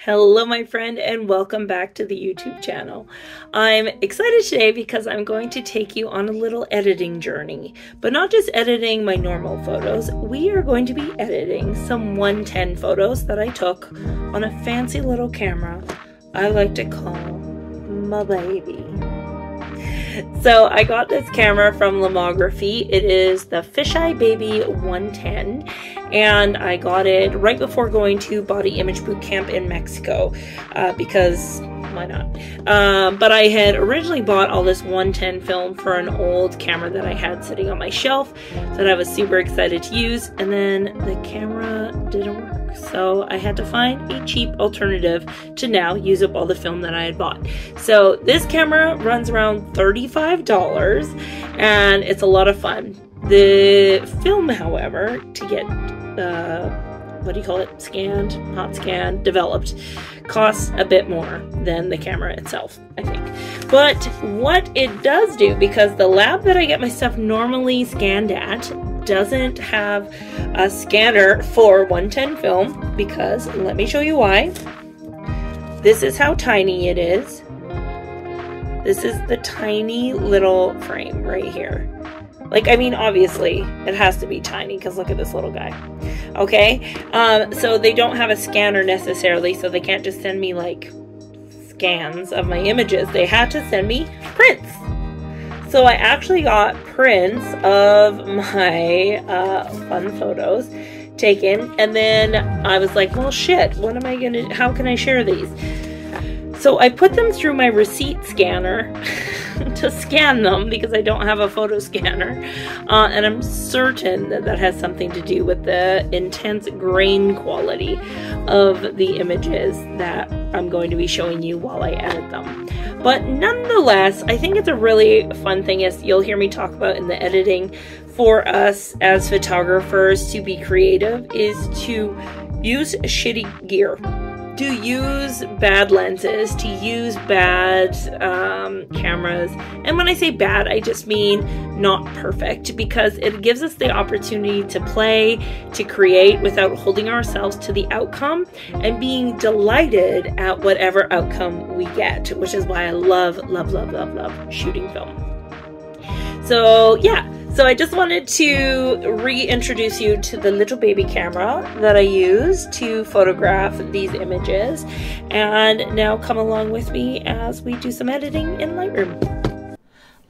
Hello my friend and welcome back to the YouTube channel. I'm excited today because I'm going to take you on a little editing journey, but not just editing my normal photos. We are going to be editing some 110 photos that I took on a fancy little camera I like to call my baby. So I got this camera from Lomography. It is the Fisheye Baby 110, and I got it right before going to Body Image Boot Camp in Mexico because why not? But I had originally bought all this 110 film for an old camera that I had sitting on my shelf that I was super excited to use, and then the camera didn't work. So I had to find a cheap alternative to now use up all the film that I had bought. So this camera runs around $35 and it's a lot of fun. The film, however, to get what do you call it? Not scanned, developed, costs a bit more than the camera itself, I think. But what it does do, because the lab that I get my stuff normally scanned at doesn't have a scanner for 110 film, because let me show you why. This is how tiny it is. This is the tiny little frame right here. Like, I mean, obviously it has to be tiny because look at this little guy. Okay, so they don't have a scanner necessarily, so they can't just send me like scans of my images. They had to send me prints. So I actually got prints of my fun photos taken, and then I was like, well shit, what am I gonna, how can I share these? So I put them through my receipt scanner to scan them because I don't have a photo scanner, and I'm certain that that has something to do with the intense grain quality of the images that I'm going to be showing you while I edit them. But nonetheless, I think it's a really fun thing, as you'll hear me talk about in the editing, for us as photographers to be creative is to use shitty gear, to use bad lenses, to use bad cameras. And when I say bad, I just mean not perfect, because it gives us the opportunity to play, to create without holding ourselves to the outcome and being delighted at whatever outcome we get, which is why I love shooting film. So yeah, so I just wanted to reintroduce you to the little baby camera that I use to photograph these images, and now come along with me as we do some editing in Lightroom.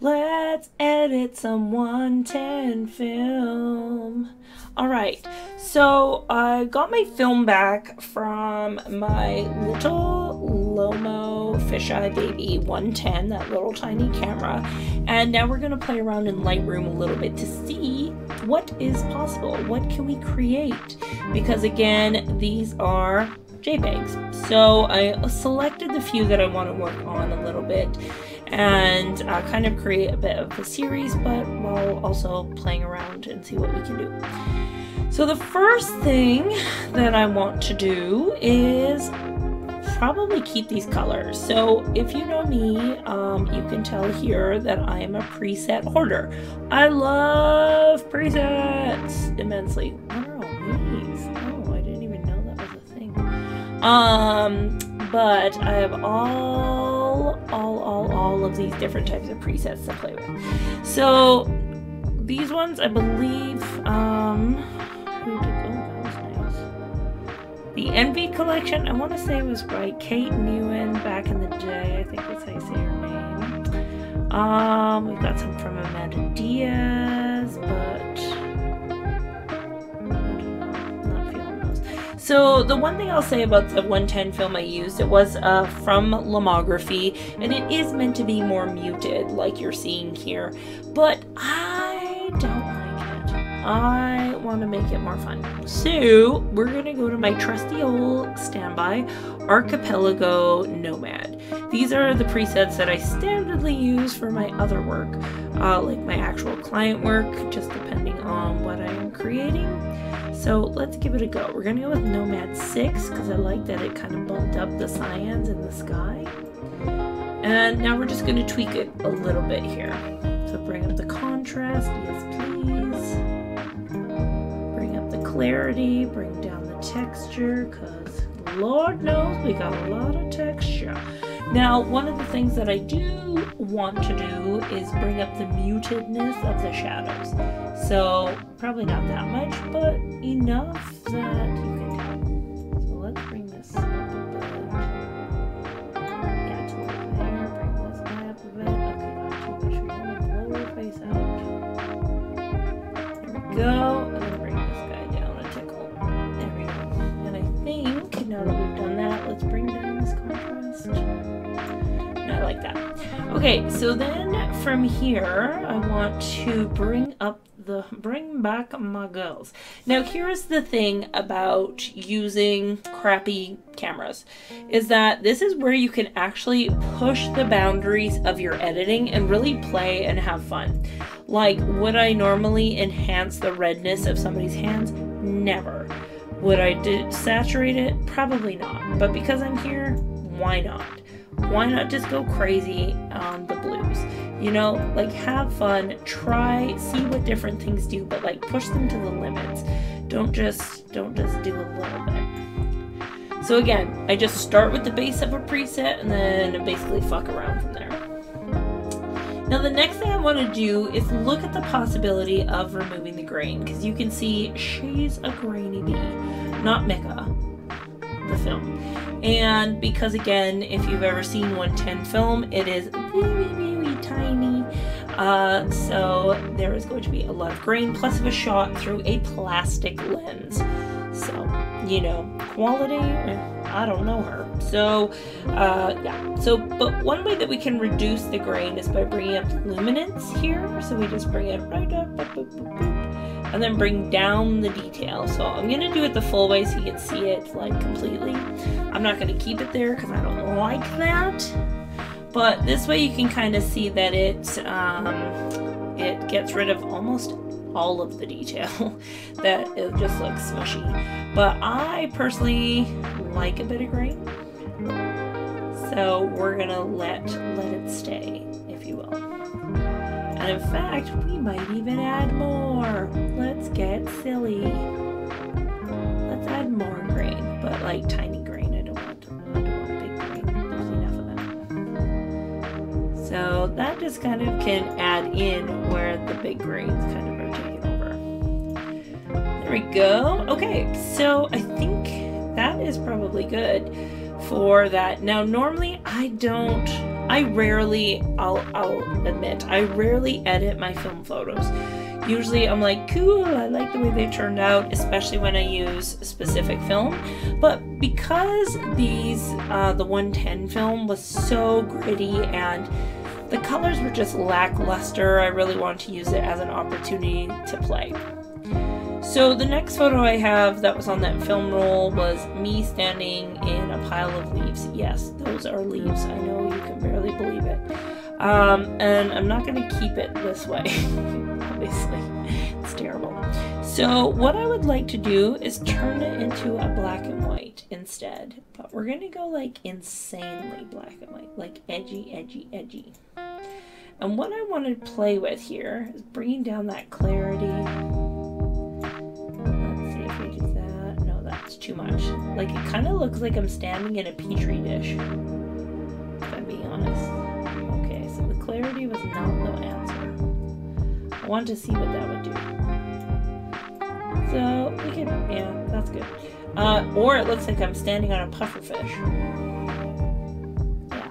Let's edit some 110 film. Alright, so I got my film back from my little Lomo Fisheye Baby 110, that little tiny camera, and now we're going to play around in Lightroom a little bit to see what is possible, what can we create, because again, these are JPEGs. So I selected the few that I want to work on a little bit and kind of create a bit of a series, but while also playing around and see what we can do. So the first thing that I want to do is probably keep these colors. So if you know me, you can tell here that I am a preset hoarder. I love presets immensely. What are all these? Oh, I didn't even know that was a thing. But I have all of these different types of presets to play with. So these ones, I believe, who did, oh, that was nice. The Envy collection, I want to say it was by Kate Newen back in the day. I think that's how you say her name. We've got some from Amanda Diaz, but so the one thing I'll say about the 110 film I used, it was from Lomography, and it is meant to be more muted like you're seeing here, but I don't like it. I want to make it more fun. So we're going to go to my trusty old standby Archipelago Nomad. These are the presets that I standardly use for my other work, like my actual client work, just depending on what I am creating. So let's give it a go. We're gonna go with Nomad 6 because I like that it kind of bumped up the cyans in the sky. And now we're just gonna tweak it a little bit here. So bring up the contrast, yes please. Bring up the clarity, bring down the texture, because Lord knows we got a lot of texture. Now, one of the things that I do want to do is bring up the mutedness of the shadows. So, probably not that much, but enough that you can tell. So let's bring this up a bit. Yeah, to like there, bring this guy up a bit. Okay, not too much. We want to blow your face out. There we go. And then bring this guy down a tickle. There we go. And I think, now that we've done that, let's bring down this contrast. I like that. Okay, so then from here, I want to bring back my girls. Now, here's the thing about using crappy cameras, is that this is where you can actually push the boundaries of your editing and really play and have fun. Like, would I normally enhance the redness of somebody's hands? Never. Would I saturate it? Probably not. But because I'm here, why not? Why not just go crazy on the blues? You know, like, have fun, try, see what different things do, but like push them to the limits. Don't just do a little bit. So again, I just start with the base of a preset and then basically fuck around from there. Now the next thing I want to do is look at the possibility of removing the grain, because you can see she's a grainy bee, not Mika, the film. And because, again, if you've ever seen 110 film, it is very, very tiny. So there is going to be a lot of grain, plus it was shot through a plastic lens. So, you know, quality, I don't know her. So, yeah. So, but one way that we can reduce the grain is by bringing up luminance here. So we just bring it right up, boop, boop, boop, boop, and then bring down the detail. So I'm going to do it the full way so you can see it like completely. I'm not going to keep it there because I don't like that. But this way you can kind of see that it gets rid of almost all of the detail, that it just looks smushy. But I personally like a bit of grain, so we're gonna let it stay, if you will. And in fact, we might even add more. Let's get silly. Let's add more grain, but like tiny grain. I don't want big grain. There's enough of that. So that just kind of can add in where the big grains kind of are taking over. There we go. Okay, so I think that is probably good for that. Now, normally I'll admit, I rarely edit my film photos. Usually I'm like, cool, I like the way they turned out, especially when I use specific film. But because the 110 film was so gritty and the colors were just lackluster, I really wanted to use it as an opportunity to play. So the next photo I have that was on that film roll was me standing in a pile of leaves. Yes, those are leaves. I know you can barely believe it. And I'm not going to keep it this way, obviously. It's terrible. So what I would like to do is turn it into a black and white instead. But we're going to go like insanely black and white, like edgy, edgy, edgy. And what I want to play with here is bringing down that clarity. Too much. Like, it kind of looks like I'm standing in a petri dish, if I'm being honest. Okay, so the clarity was not the answer. I want to see what that would do. So we can, yeah, that's good. Or it looks like I'm standing on a pufferfish. Yeah.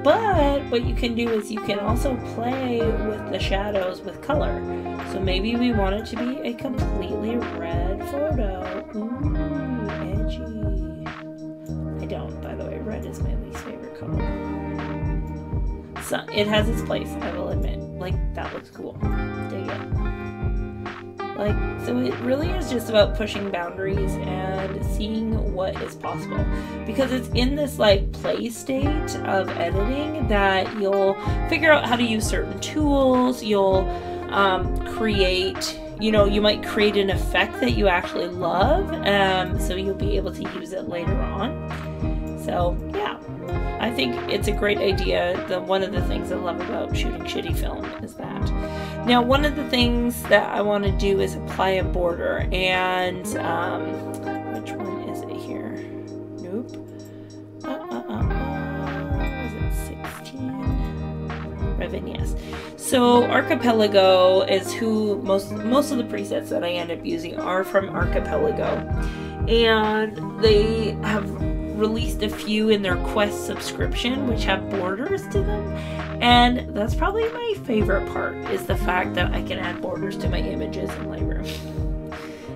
But what you can do is you can also play with the shadows with color. So maybe we want it to be a completely red photo. Ooh, edgy. I don't, by the way. Red is my least favorite color. So it has its place, I will admit. Like, that looks cool. Dig it. Like, so it really is just about pushing boundaries and seeing what is possible. Because it's in this, like, play state of editing that you'll figure out how to use certain tools. You'll create, you know, you might create an effect that you actually love, so you'll be able to use it later on. So yeah, I think it's a great idea. One of the things I love about shooting shitty film is that. Now, one of the things that I want to do is apply a border, and which one is it here? and yes. So Archipelago is who most of the presets that I end up using are from Archipelago, and they have released a few in their Quest subscription which have borders to them, and that's probably my favorite part, is the fact that I can add borders to my images in Lightroom.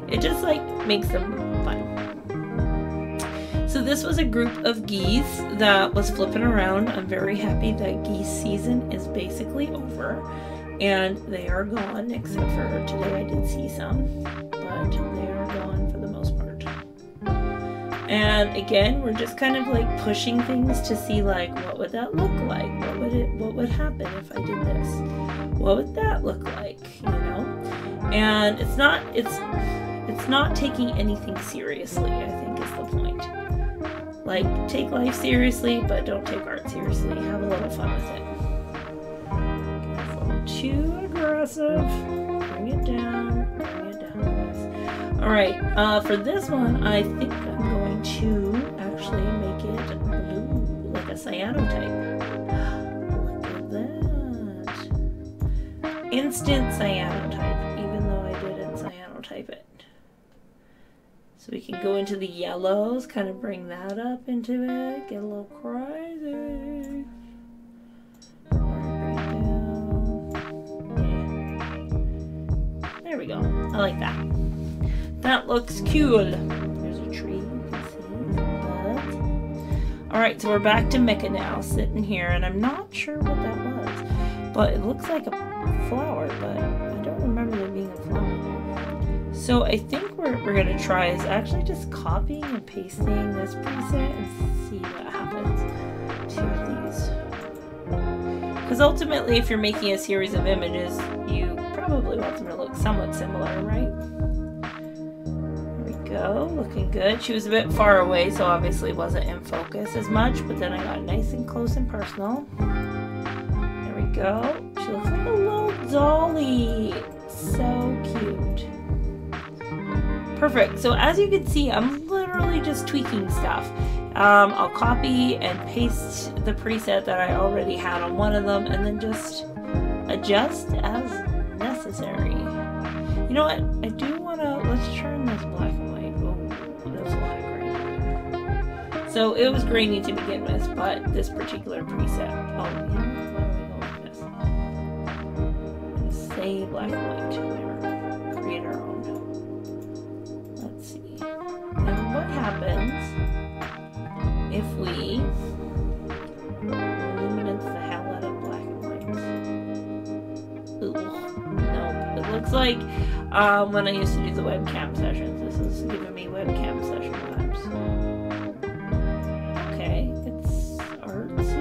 It just like makes them fun. So this was a group of geese that was flipping around. I'm very happy that geese season is basically over and they are gone, except for today I did see some, but they are gone for the most part. And again, we're just kind of like pushing things to see like, what would that look like? What would happen if I did this? What would that look like? You know? And it's not taking anything seriously, I think is the point. Like, take life seriously, but don't take art seriously. Have a little fun with it. It's a little too aggressive. Bring it down, guys. Alright, for this one, I think I'm going to actually make it blue, like a cyanotype. Look at that. Instant cyanotype, even though I didn't cyanotype it. So we can go into the yellows, kind of bring that up into it, get a little crazy. There we go. I like that. That looks cool. There's a tree, you can see. Alright, so we're back to Mika now, sitting here, and I'm not sure what that was. But it looks like a flower, but I don't remember there being a flower. So I think what we're going to try is actually just copying and pasting this preset and see what happens to these. Because ultimately, if you're making a series of images, you probably want them to look somewhat similar, right? There we go, looking good. She was a bit far away, so obviously wasn't in focus as much, but then I got nice and close and personal. There we go. She looks like a little dolly. So cute. Perfect. So as you can see, I'm literally just tweaking stuff. I'll copy and paste the preset that I already had on one of them and then just adjust as necessary. You know what? I do want to, let's turn this black and white. Oh, there's a lot of grain. So it was grainy to begin with, but this particular preset, oh, you know, why don't we go with this? Say black and white. There. Create our own. And what happens if we luminance the hell out of black and white? Ooh, nope. It looks like when I used to do the webcam sessions. This is giving me webcam session vibes. Okay, it's artsy.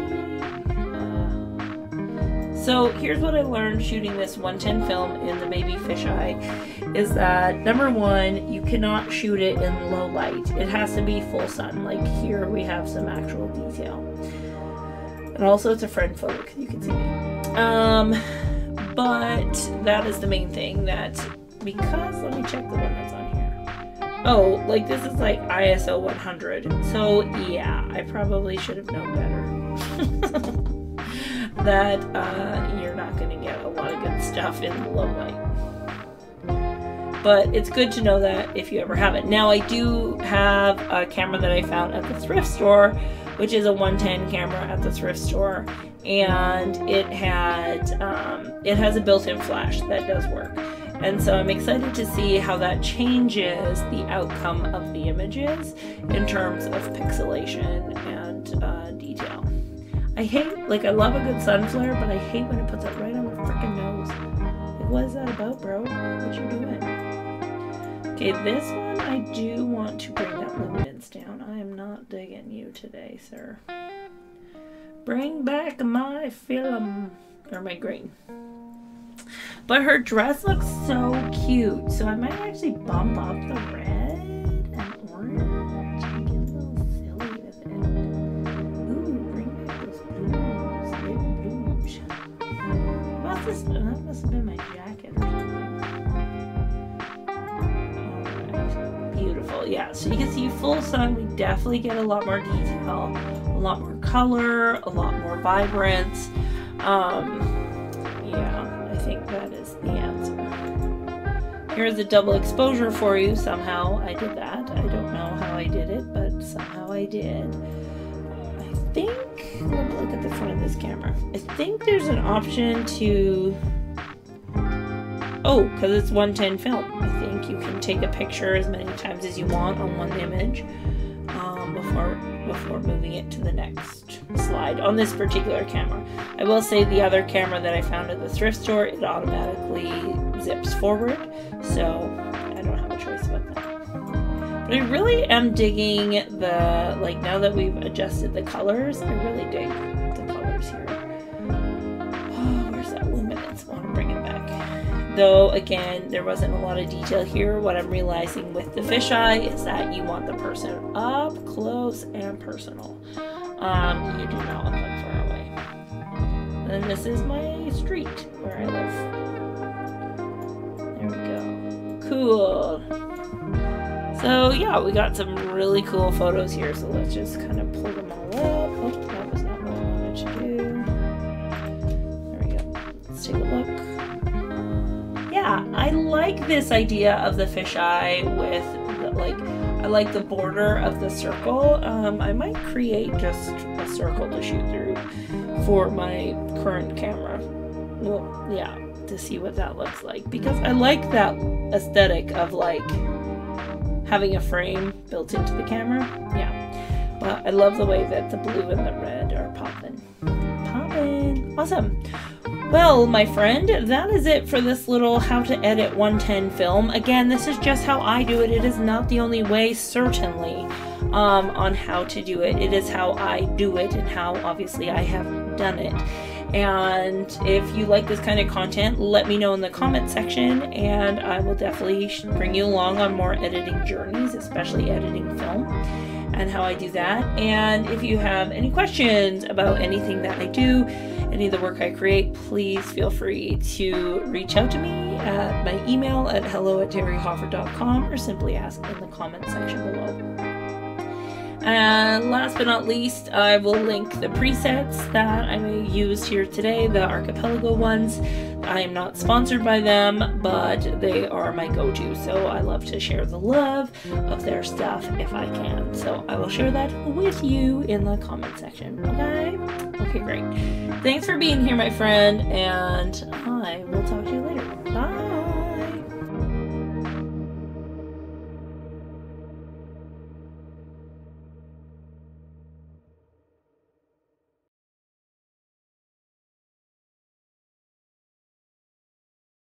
So here's what I learned shooting this 110 film in the Baby Fisheye, is that number one, you cannot shoot it in low light. It has to be full sun. Like here we have some actual detail. And also it's a friend photo because you can see me. But that is the main thing, that because, let me check the one that's on here. Oh, like this is like ISO 100. So yeah, I probably should have known better. That you're not going to get a lot of good stuff in low light. But it's good to know that if you ever have it. Now I do have a camera that I found at the thrift store, which is a 110 camera at the thrift store, and it has a built-in flash that does work. And so I'm excited to see how that changes the outcome of the images in terms of pixelation and detail. I hate, like, I love a good sun flare, but I hate when it puts it right on the freaking nose. Like, what is that about, bro? What you doing? Okay, this one, I do want to bring that luminance down. I am not digging you today, sir. Bring back my film, or my green. But her dress looks so cute, so I might actually bump up the red and orange and get a little silly with it. Ooh, bring back those blues, blues. That must have been my jacket or something. Alright, beautiful. Yeah, so you can see full sun, we definitely get a lot more detail, a lot more color, a lot more vibrance. Yeah, I think that is the answer. Here's a double exposure for you. Somehow I did that. I don't know how I did it, but somehow I did. I think, let me look at the front of this camera. I think there's an option to, oh, because it's 110 film. I think you can take a picture as many times as you want on one image before moving it to the next slide on this particular camera. I will say the other camera that I found at the thrift store, it automatically zips forward, so I don't have a choice about that. But I really am digging the, like, now that we've adjusted the colors, I really dig the colors here. Oh, where's that luminance? I want to bring it back. Though, again, there wasn't a lot of detail here. What I'm realizing with the fisheye is that you want the person up close and personal. You do not want them far away. And this is my street where I live. There we go. Cool. So yeah, we got some really cool photos here. So let's just kind of pull them all up. Oh, that was not what I wanted to do. There we go. Let's take a look. Yeah, I like this idea of the fisheye with the, like, I like the border of the circle. I might create just a circle to shoot through for my current camera. Well, yeah, to see what that looks like, because I like that aesthetic of like having a frame built into the camera. Yeah, but I love the way that the blue and the red are popping. Awesome. Well, my friend, that is it for this little how to edit 110 film. Again, this is just how I do it. It is not the only way, certainly, on how to do it. It is how I do it and how, obviously, I have done it. And if you like this kind of content, let me know in the comment section, and I will definitely bring you along on more editing journeys, especially editing film and how I do that. And if you have any questions about anything that I do, any of the work I create, please feel free to reach out to me at my email at hello@terryhofer.com, or simply ask in the comment section below. And last but not least, I will link the presets that I used here today, the Archipelago ones. I am not sponsored by them, but they are my go-to, so I love to share the love of their stuff if I can. So I will share that with you in the comment section, okay? Okay, great. Thanks for being here, my friend, and I will talk to you later. Bye!